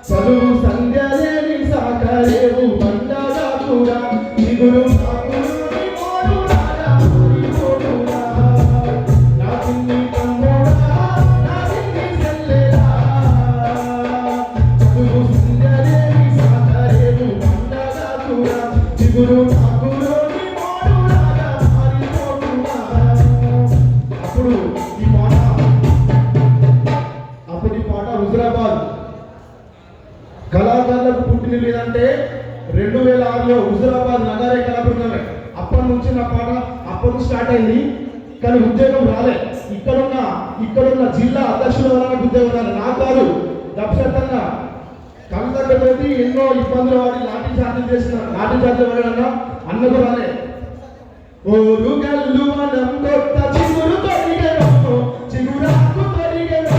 చదువు సంధ్యలేని సాకరేవు పండగా కూడా దిగురు హుజరాబాద్ కళాకారులకు పుట్టిన లేదంటే 2006లో హుజరాబాద్ నగరే కళాబృందమే. అప్పటి నుంచి నా పాట అప్పుడు స్టార్ట్ అయింది. కానీ ఉద్యోగం రాలే. ఇక్కడున్న జిల్లా అధ్యక్షుల వల్ల ఉద్యోగం రాలే. నా కాదు దక్షతంగా కవితలతోటి ఎన్నో ఇబ్బందులు వాడి లాఠీ చార్జీలు చేసిన లాఠీ చార్జీలు వాడన్నా అన్నకు రాలే. ఓరుగల్లు మనం కొత్త చిగురు తొడిగెను చిగురాకు తొడిగెను